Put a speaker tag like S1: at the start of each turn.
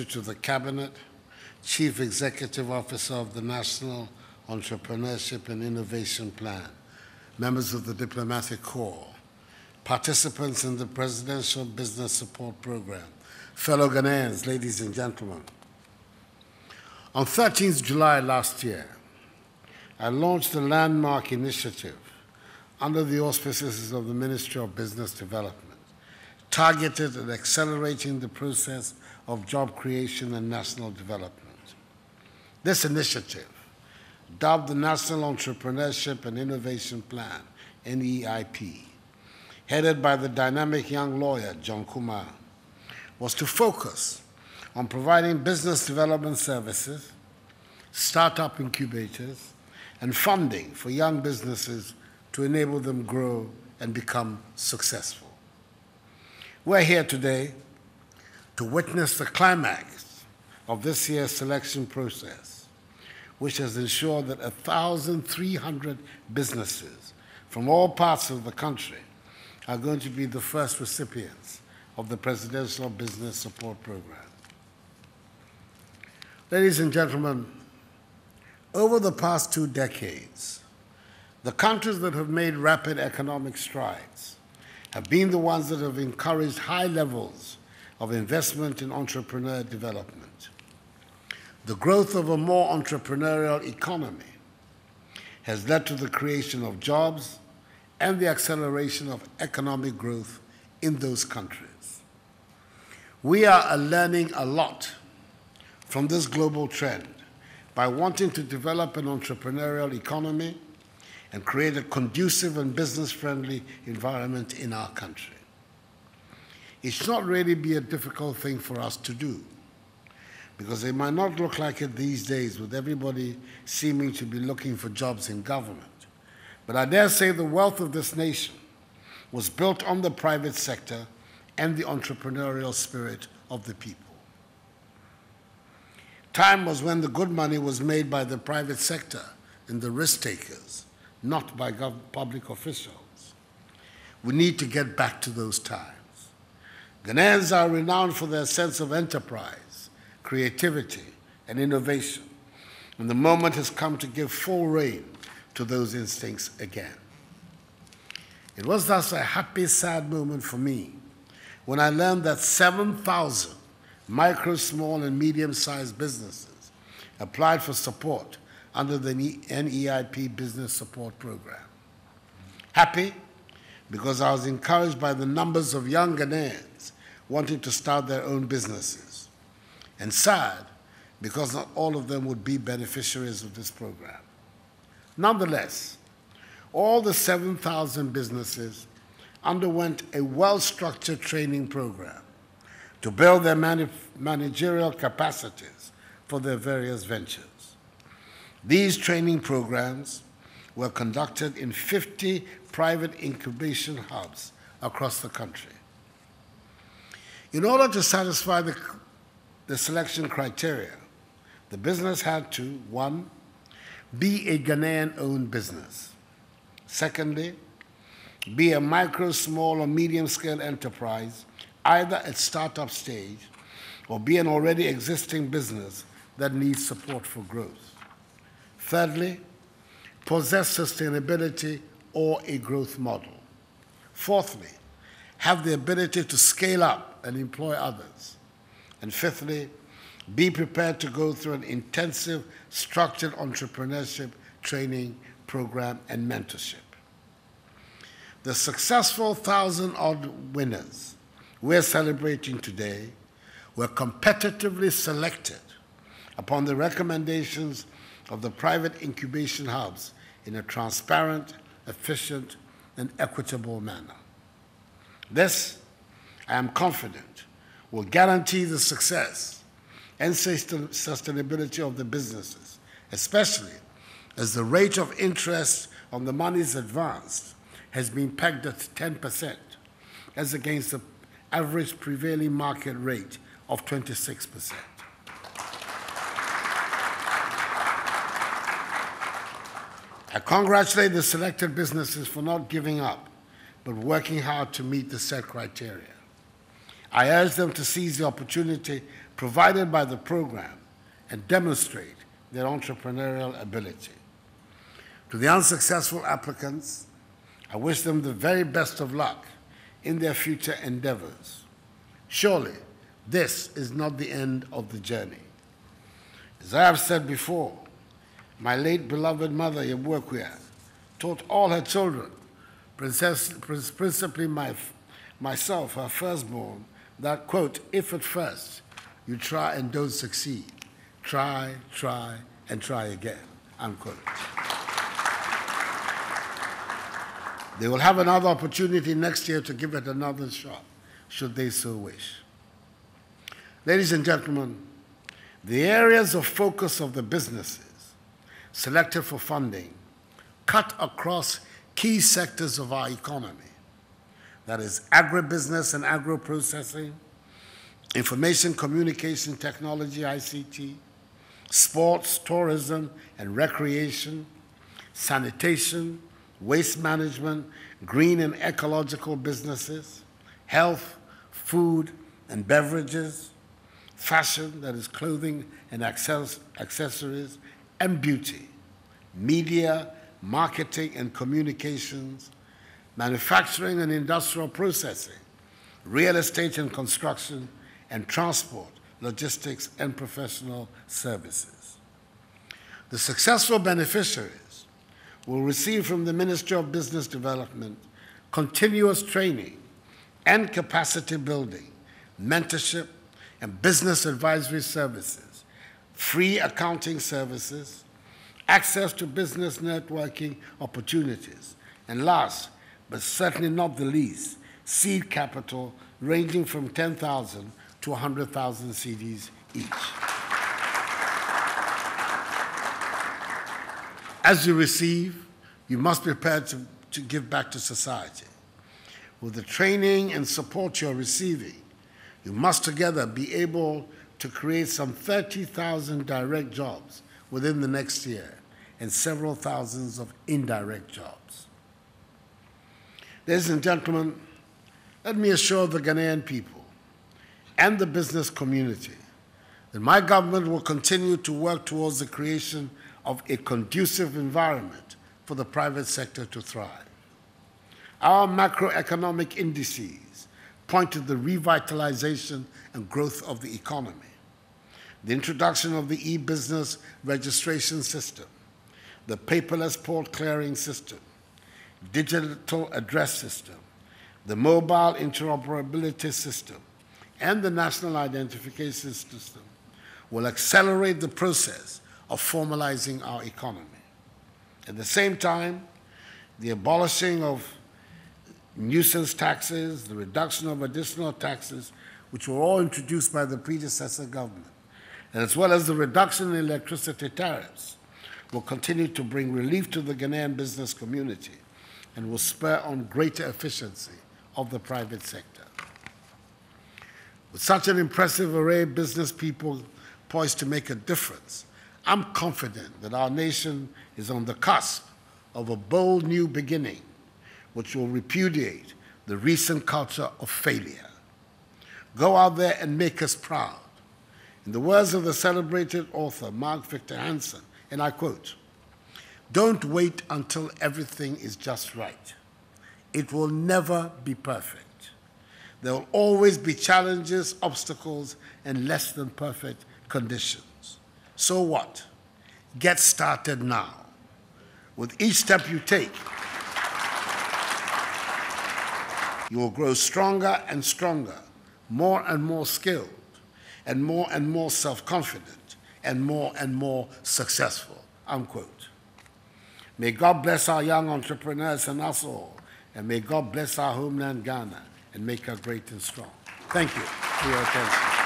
S1: to the Cabinet, Chief Executive Officer of the National Entrepreneurship and Innovation Plan, members of the Diplomatic Corps, participants in the Presidential Business Support Program, fellow Ghanaians, ladies and gentlemen. On 13th July last year, I launched a landmark initiative under the auspices of the Ministry of Business Development, targeted at accelerating the process of job creation and national development. This initiative, dubbed the National Entrepreneurship and Innovation Plan, NEIP, headed by the dynamic young lawyer, John Kumar, was to focus on providing business development services, startup incubators, and funding for young businesses to enable them grow and become successful. We're here today to witness the climax of this year's selection process, which has ensured that 1,300 businesses from all parts of the country are going to be the first recipients of the Presidential Business Support Program. Ladies and gentlemen, over the past 2 decades, the countries that have made rapid economic strides have been the ones that have encouraged high levels of investment in entrepreneur development. The growth of a more entrepreneurial economy has led to the creation of jobs and the acceleration of economic growth in those countries. We are learning a lot from this global trend by wanting to develop an entrepreneurial economy and create a conducive and business-friendly environment in our country. It should not really be a difficult thing for us to do, because it might not look like it these days with everybody seeming to be looking for jobs in government. But I dare say the wealth of this nation was built on the private sector and the entrepreneurial spirit of the people. Time was when the good money was made by the private sector and the risk takers, not by public officials. We need to get back to those times. Ghanaians are renowned for their sense of enterprise, creativity, and innovation, and the moment has come to give full rein to those instincts again. It was thus a happy, sad moment for me when I learned that 7,000 micro, small, and medium-sized businesses applied for support under the NEIP Business Support Program. Happy because I was encouraged by the numbers of young Ghanaians wanting to start their own businesses, and sad because not all of them would be beneficiaries of this program. Nonetheless, all the 7,000 businesses underwent a well-structured training program to build their managerial capacities for their various ventures. These training programs were conducted in 50 private incubation hubs across the country. In order to satisfy the selection criteria, the business had to, 1, be a Ghanaian-owned business. Secondly, be a micro, small, or medium-scale enterprise, either at startup stage or be an already existing business that needs support for growth. Thirdly, possess sustainability or a growth model. Fourthly, have the ability to scale up and employ others. And fifthly, be prepared to go through an intensive, structured entrepreneurship training program and mentorship. The successful 1,000-odd winners we're celebrating today were competitively selected upon the recommendations of the private incubation hubs in a transparent, efficient, and equitable manner. This, I am confident, will guarantee the success and sustainability of the businesses, especially as the rate of interest on the monies advanced has been pegged at 10%, as against the average prevailing market rate of 26%. I congratulate the selected businesses for not giving up, but working hard to meet the set criteria. I urge them to seize the opportunity provided by the program and demonstrate their entrepreneurial ability. To the unsuccessful applicants, I wish them the very best of luck in their future endeavors. Surely, this is not the end of the journey. As I have said before, my late beloved mother, Yabwekwe, taught all her children, principally myself, her firstborn, that, quote, if at first you try and don't succeed, try, and try again, unquote. They will have another opportunity next year to give it another shot, should they so wish. Ladies and gentlemen, the areas of focus of the businesses selected for funding cut across key sectors of our economy. That is agribusiness and agro-processing, information communication technology, ICT, sports, tourism and recreation, sanitation, waste management, green and ecological businesses, health, food and beverages, fashion, that is clothing and accessories, and beauty, media, marketing and communications, manufacturing and industrial processing, real estate and construction, and transport, logistics, and professional services. The successful beneficiaries will receive from the Ministry of Business Development continuous training and capacity building, mentorship, and business advisory services, free accounting services, access to business networking opportunities, and last, but certainly not the least, seed capital ranging from 10,000 to 100,000 CDs each. As you receive, you must be prepared to give back to society. With the training and support you're receiving, you must together be able to create some 30,000 direct jobs within the next year and several thousands of indirect jobs. Ladies and gentlemen, let me assure the Ghanaian people and the business community that my government will continue to work towards the creation of a conducive environment for the private sector to thrive. Our macroeconomic indices point to the revitalization and growth of the economy. The introduction of the e-business registration system, the paperless port clearing system, digital address system, the mobile interoperability system, and the national identification system will accelerate the process of formalizing our economy. At the same time, the abolishing of nuisance taxes, the reduction of additional taxes, which were all introduced by the predecessor government, and as well as the reduction in electricity tariffs, will continue to bring relief to the Ghanaian business community and will spur on greater efficiency of the private sector. With such an impressive array of business people poised to make a difference, I'm confident that our nation is on the cusp of a bold new beginning which will repudiate the recent culture of failure. Go out there and make us proud. In the words of the celebrated author, Mark Victor Hansen, and I quote, "Don't wait until everything is just right. It will never be perfect. There will always be challenges, obstacles, and less than perfect conditions. So what? Get started now. With each step you take, you will grow stronger and stronger, more and more skilled, and more self-confident, and more successful," unquote. May God bless our young entrepreneurs and us all, and may God bless our homeland, Ghana, and make her great and strong. Thank you for your attention.